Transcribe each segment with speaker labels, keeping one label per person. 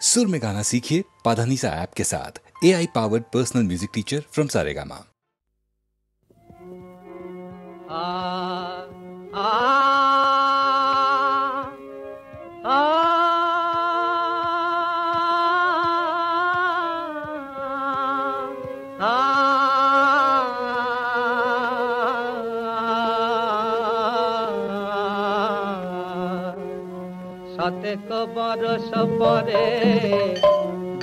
Speaker 1: सुर में गाना सीखिए पाधानीसा ऐप के साथ। AI powered personal music teacher from Saregama.
Speaker 2: सतेक बरस परे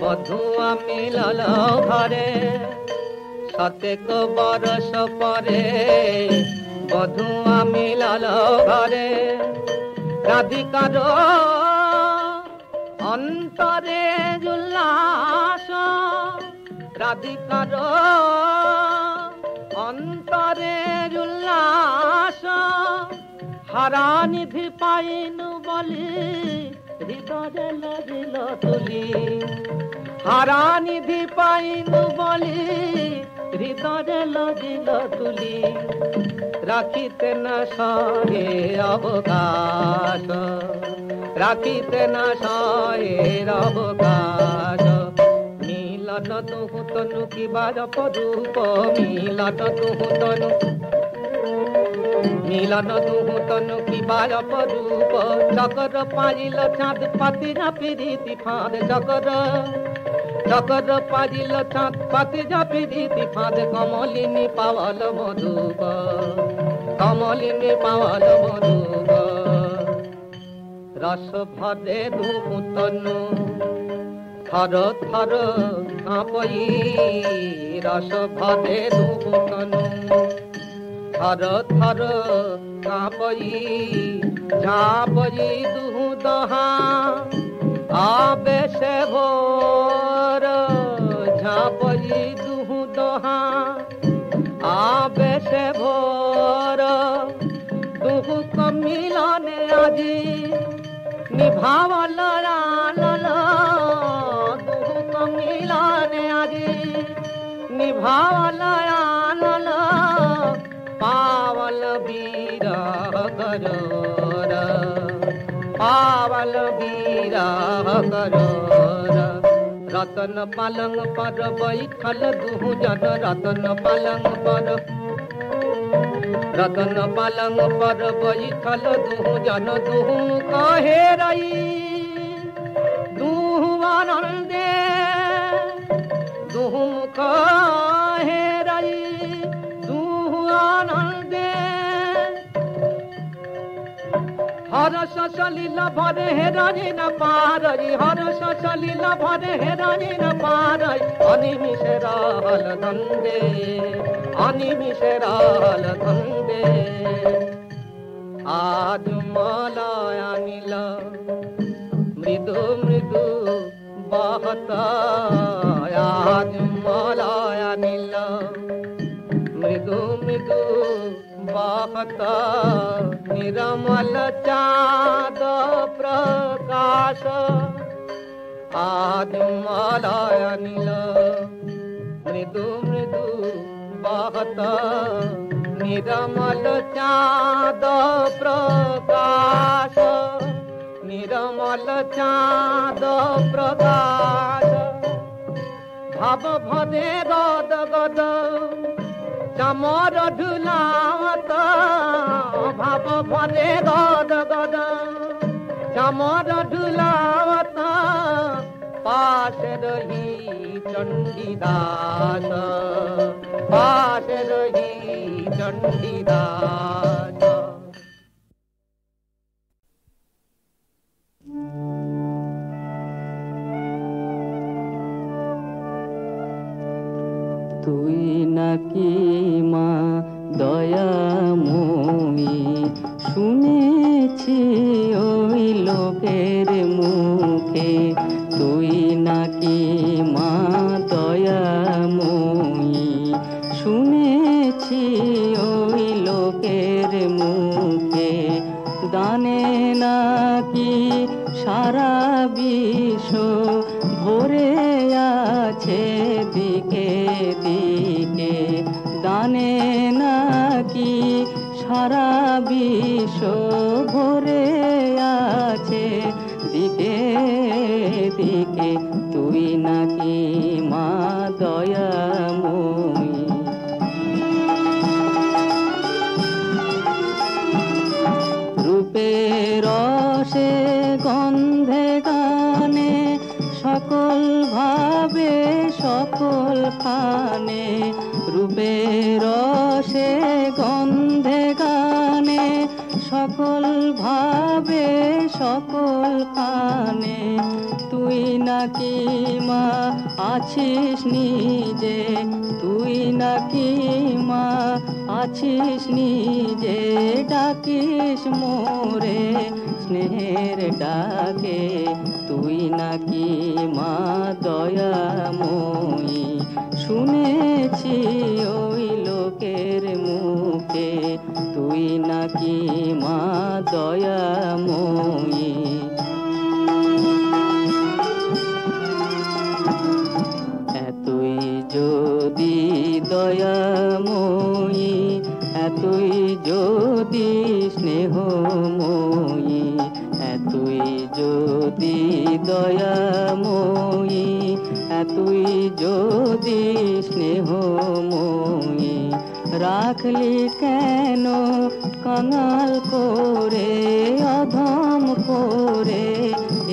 Speaker 2: बधुआ मिलल घरे, सतेक बरस परे बधुआ मिलल घरे। राधिकार अंतरे उल्लास, राधिकार अंतरे उल्लास। हरानिधि पाइनु बोली हृदय लगिल तुली, हरानिधि पाइनु बोली हृदय लगिल तुली। राखिते न सहे अवकाश, राखिते न सहे अवकाश। मिलन तुहु तनु की बार परूप, मिलन तुहु तनु, मिलन तुहु तनु की बार परूप। चकर पाइल चाँद पाती जा प्रीति फाँद, चकर चकर पाइल चाँद पाती जा प्रीति फाँद। कमलिनी पावल मधुप, कमलिनी पावल मधुप। रस भरे तुहु तनु थर थर काँपई, रस भरे तुहु तनु थर थर काँपई। झापई दुहु दहा आबे से भोर, झापई दुहु दहा आबे से भोर। दुहु को मिलने आजी निभावल लाल, दुहु को मिलने आजी निभावल लाल। पावल बीरह करोर, पावल बीरह करोर। रतन पलंग पर बैठल दुहु जन, रतन पलंग पर, रतन पलंग पर बैठल दुहु जन। दुहु कहे रही दुहु आनंदे, दुहु कहे रही आनंदे। हरस सलिल भरे हेरानी न पारई, हरस सलिल भरे हेरानी न पारई। अनिमिष रहल धंदे, अनिमिष रहल धंदे। आज मलया नील मृदु मृदु बहता, आज मलया नील मृदु मृदु बहता। निरमल चाँद प्रकाश, आज मलया नील मृदु मृदु बहता। निरमल चाँद प्रकाश, निरमल चाँद प्रकाश। भाव भरे गद गद चमर ढुलावत, भाव भरे गद गद चमर ढुलावत। पास रही चंडीदास, पास रही चंडीदास।
Speaker 3: তুই নাকি মা দয়াময়ী, শুনেছি ওই লোকের মুখে। তুই নাকি মা দয়াময়ী, শুনেছি ওই লোকের মুখে। দানে নাকি সারা বিশ্ব ভরে আছে দিকে দিকে। দানে নাকি সারা বিশ্ব ভরে আছে দিকে দিকে। কে, তুই নাকি মা দয়াময়ী। রূপের রসে গন্ধে গানে সকল ভাবে সকল খানে, রূপের রসে গন্ধে গানে সকল ভাবে সকল খানে, তুই নাকি মা আছিস নিজে, তুই নাকি মা আছিস নিজে, ডাকিস মোরে স্নেহের ডাকে, তুই নাকি মা দয়াময়ী। শুনেছি ওই লোকের মুখে, তুই নাকি মা দয়াময়ী। এতই যদি দয়াময়ী, এতই যদি স্নেহময়ী, এতই যদি দয়াময়ী, এতই যদি স্নেহময়ী, রাখলি কেন কাঙাল করে অধম করে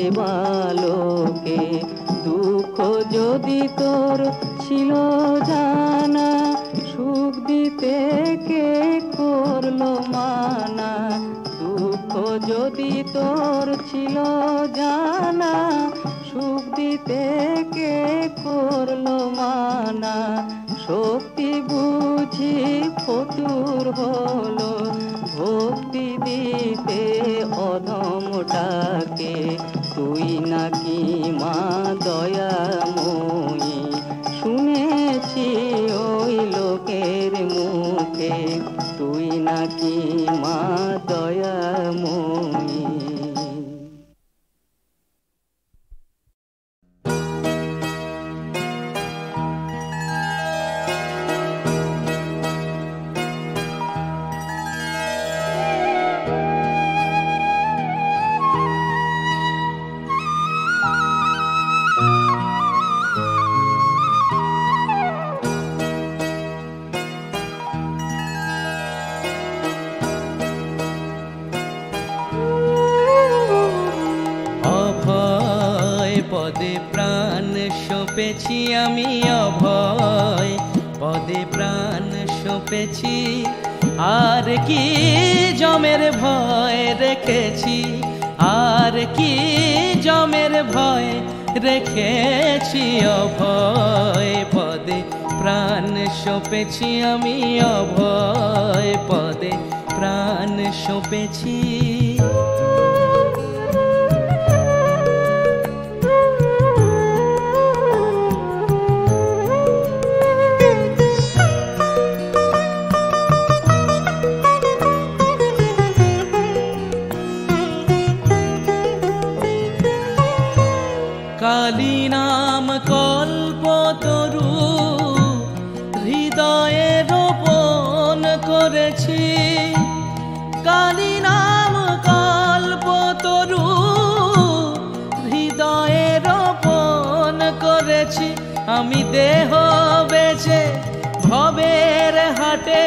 Speaker 3: এ বালকে, দুঃখ যদি তোর ছিল জানা, সুখ দিতে কে করলো মানা, দুঃখ যদি তোর ছিল জানা, সুখ দিতে কে করলো মানা, শক্তি বুঝি ফতুর হলো ভক্তি দিতে অধমটাকে, তুই নাকি মা দয়াময়ী। শুনেছি ওই লোকের মুখে, তুই নাকি মা দয়াময়ী।
Speaker 4: পদে প্রাণ সঁপেছি আমি, অভয় পদে প্রাণ সঁপেছি, আর কি জমের ভয় রেখেছি, আর কি জমের ভয় রেখেছি, অভয় পদে প্রাণ সঁপেছি আমি, অভয় পদে প্রাণ সঁপেছি। কালী নাম কল্পতরু হৃদয়ে রোপণ করেছি, কালী নাম কল্পতরু হৃদয়ে রোপণ করেছি, আমি দেহ বেচে ভবের হাটে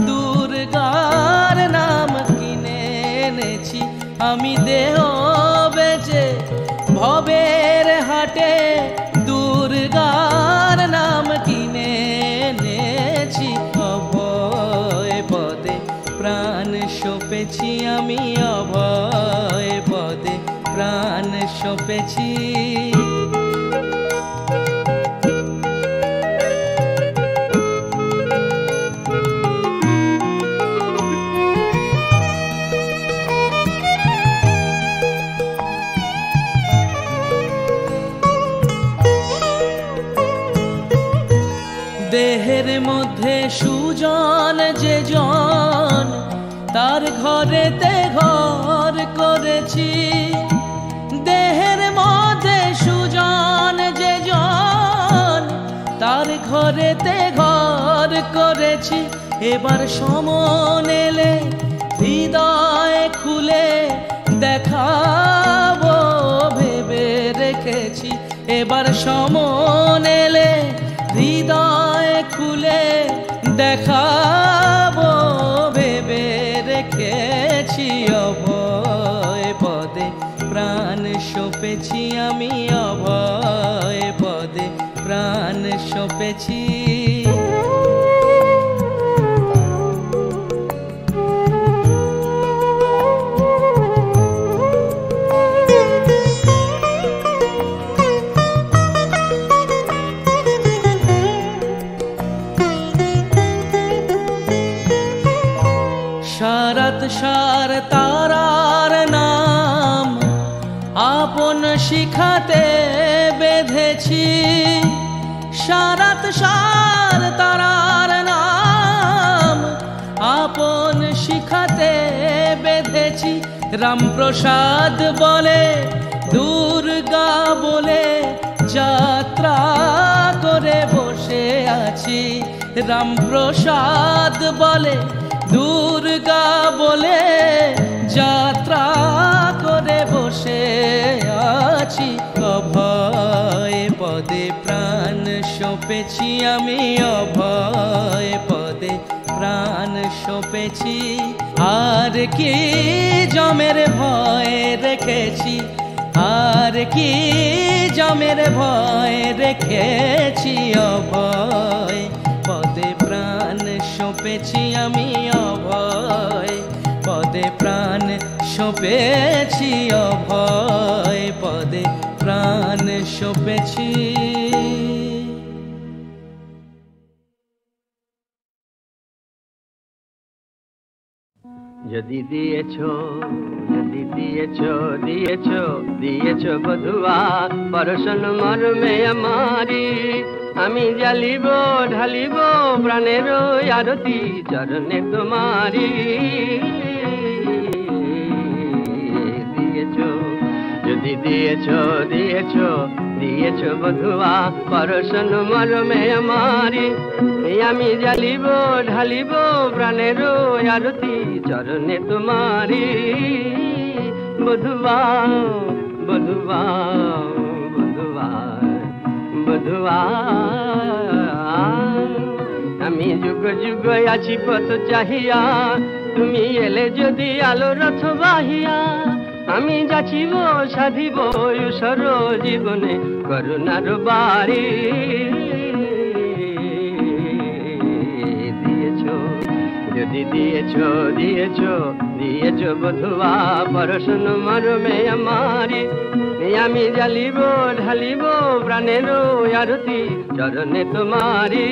Speaker 4: দুর্গার নাম কিনে এনেছি, আমি দেহ বেচে ভবের হাটে দুর্গার নাম কিনে এনেছি, অভয় পদে প্রাণ সঁপেছি আমি, অভয় পদে প্রাণ সঁপেছি। দেহের মধ্যে সুজন যে জন, তার ঘরেতে ঘর করেছি, দেহের মধ্যে সুজন যে জন, তার ঘরেতে ঘর করেছি, এবার সমন এলে হৃদয় খুলে দেখাবো ভেবে রেখে রেখেছি, এবার সমন এলে হৃদয় খুলে দেখাবো ভেবে রেখেছি। অভয় পদে প্রাণ সঁপেছি আমি, অভয় পদে প্রাণ সঁপেছি। সারাত সার তারার নাম আপন শিখাতে বেঁধেছি, সারাত সার তারার নাম আপন শিখাতে বেঁধেছি। রামপ্রসাদ বলে দুর্গা বলে যাত্রা করে বসে আছি, রামপ্রসাদ বলে দুর্গা বলে যাত্রা করে বসে আছি। অভয় পদে প্রাণ সঁপেছি আমি, অভয় পদে প্রাণ সঁপেছি। আর কি জমের ভয় রেখেছি, আর কি জমের ভয় রেখেছি। অভয় পদে প্রাণ সঁপেছি আমি, অভয় পদে প্রাণ সঁপেছি, অভয় পদে প্রাণ সঁপেছি।
Speaker 3: যদি দিয়েছো, যদি দিয়েছো, দিয়েছো, দিয়েছো বধুয়া পরশন মর্মে আমারি, আমি জ্বালিব ঢালিব প্রাণের আরতি চরণে তোমারি। দিয়েছো, যদি দিয়েছো, দিয়েছো, দিয়েছো বধুয়া পরশন মর্মে আমারি, আমি জ্বালিব ঢালিব প্রাণের আরতি চরণে তোমারি। বধুয়া বধুয়া বধুয়া বধুয়া, আমি যুগ যুগ আছি পথ চাহিয়া, তুমি এলে যদি আলো রথ বাহিয়া, আমি যাচিব সাধিব সর জীবনে করুণার বাড়ি। যদি দিয়েছো, দিয়েছো, দিয়েছো বধুয়া পরশন মর্মে আমারি, আমি জ্বালিব ঢালিব প্রাণের আরতি চরণে তোমারি।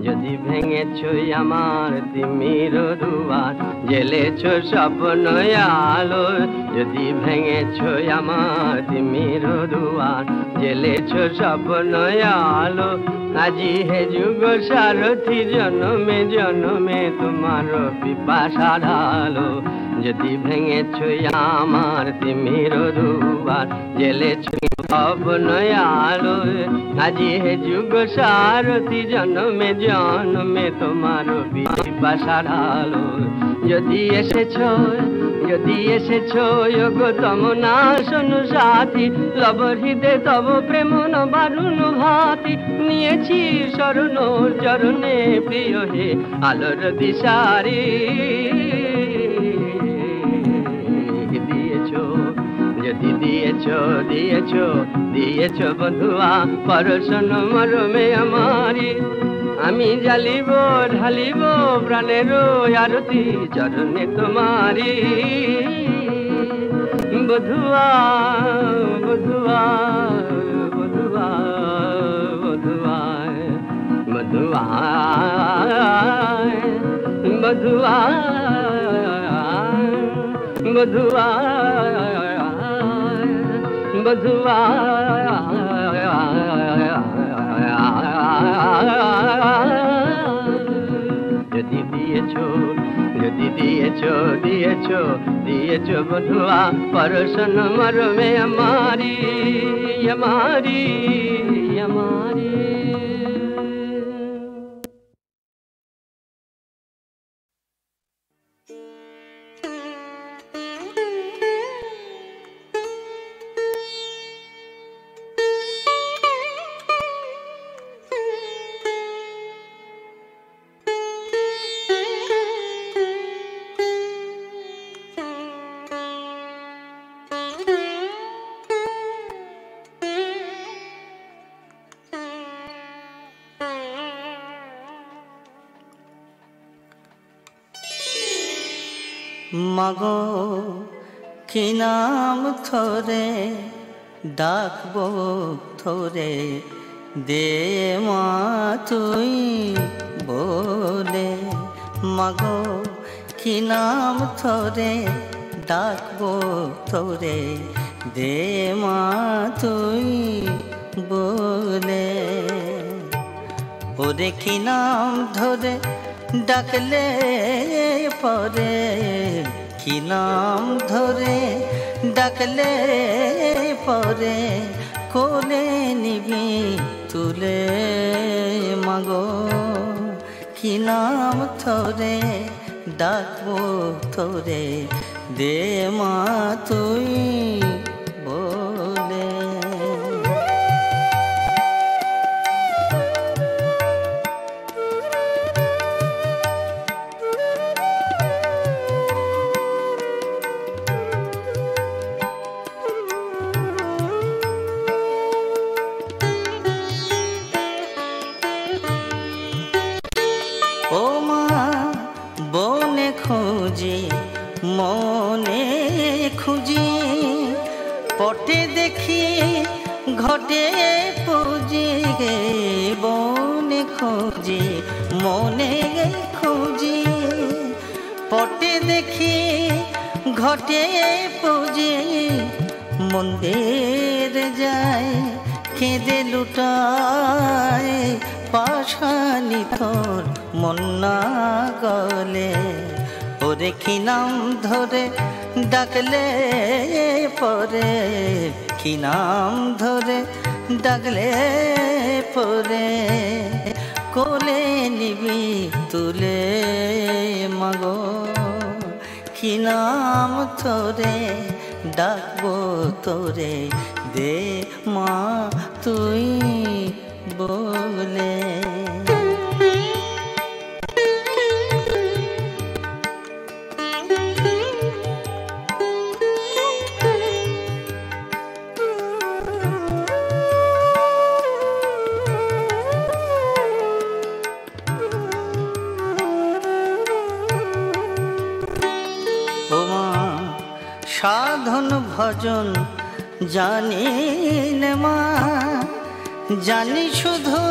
Speaker 3: যদি ভেঙেছো আমার তিমির দুয়ার, জেলেছো স্বপ্ন আলো, যদি ভেঙেছো আমার তিমির দুয়ার, জেলেছো স্বপ্ন আলো, আজি হে যুগ সারথি জনমে জনমে তোমার পিপাসা ঢালো। যদি ভেঙেছো আমার তিমির দুয়ার, জেলেছো স্বপ্ন আলো, আজি হে যুগ সারথি জনমে জনমে তোমার পিপাসা ঢালো। যদি এসেছো, যদি এসেছো গো তমনা শোনো সাথী, লব হৃদে তব প্রেম বারুণ ভাতি, নিয়েছি শরণ চরণে প্রিয় হে আলোর দিশারি। দিয়েছো, যদি দিয়েছো, দিয়েছো, দিয়েছো বধুয়া পরশন মর্মে আমারি, আমি জ্বালিব ঢালিব প্রাণের আরতি চরণে তোমারি। বধুয়া বধুয়া বধুয়া বধুয়া বধুয়া বধুয়া বধুয়া বধুয়া। যদি দিয়েছো, যদি দিয়েছো, দিয়েছো, দিয়েছো বধুয়া পরশন মর্মে আমারি, আমারি, আমারি।
Speaker 5: মাগো কি নাম ধরে ডাকবো ধরে দে মা তুই বলে মাগো কি নাম ধরে ডাকবো ধরে দে মা তুই বলে ওরে কি নাম ধরে ডাকলে পরে কি নাম ধরে ডাকলে পরে কোলে নিবি তুলে মাগো কি নাম ধরে ডাকবো তোরে দে মা তুই বলে খুঁজি মনে খুঁজি পটে দেখি ঘটে পুজি গে বনে খুঁজি মনে খুঁজি পটে দেখি ঘটে পুজি মন্দির যায় কেঁদে লুটায় পাশানি তোর মন্না গলে ওরে কি নাম ধরে ডাকলে পরে কি নাম ধরে ডাকলে পরে কোলে নিবি তুলে মাগো কি নাম ধরে ডাকবো তোরে দে মা তুই বলে সাধন ভজন জানি নে মা জানি শুধু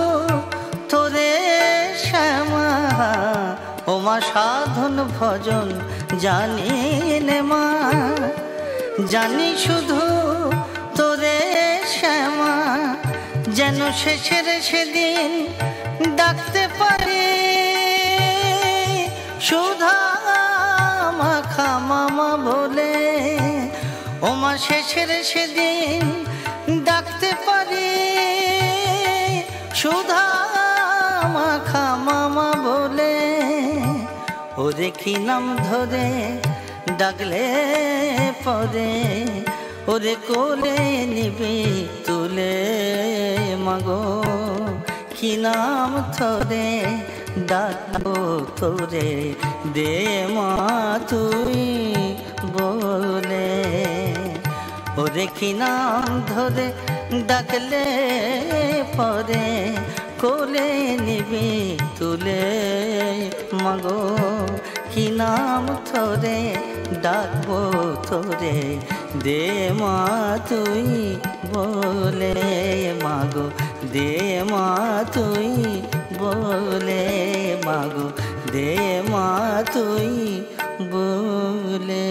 Speaker 5: তোরে শ্যামা ও মা সাধন ভজন জানি নে মা জানি শুধু তোরে শ্যামা যেন শেষের সেদিন ডাকতে পারি সুধা মাখা মামা বলে ও মা শেষের সেদিন ডাকতে পারি সুধা মাখা মামা বলে ওরে কি নাম ধরে ডাকলে পরে ওরে কোলে নিবি তুলে মাগো কি নাম ধরে ডাকবো তোরে দে মা তুই বলে ওরে কি নাম ধরে ডাকলে পরে কোলে নিবি তুলে মাগো কি নাম ধরে ডাকবো তোরে দে মা তুই বলে মাগো দে মা তুই বলে মাগো দে মা তুই বলে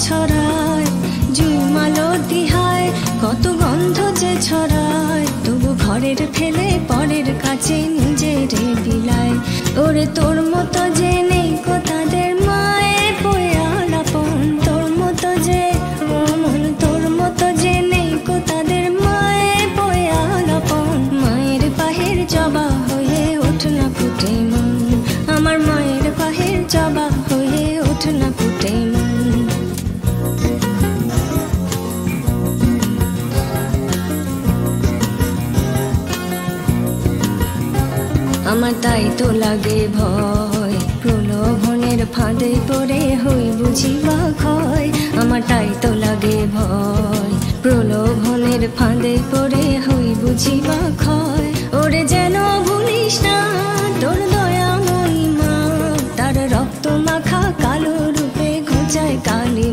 Speaker 6: ছড়ায়, জুমালোর দিহায় কত গন্ধ যে ছড়ায়, তবু ঘরের ফেলে পরের কাছে নিজেরে বিলায়। ওরে তোর মতো যে নেই কো তাদের মায়ের বয়াল আপন, তোর মতো যে অমন, তোর মতো যে নেই কো তাদের মায়ের বয়াল আপন। মায়ের পাহের জবা হয়ে ওঠ না ফুটে মন, আমার মায়ের পাহের জবা হয়ে ওঠ না ফুটে মন। আমার তাই তো লাগে ভয়, প্রলোভনের ফাঁদে পড়ে হই বুঝি বা ক্ষয়। আমার তাই তো লাগে ভয়, প্রলোভনের ফাঁদে পড়ে হই বুঝি বা ক্ষয়। ওরে যেন ভুলিস না তোর দয়াময়ী মা, তার রক্ত মাখা কালো রূপে ঘুচায় কালী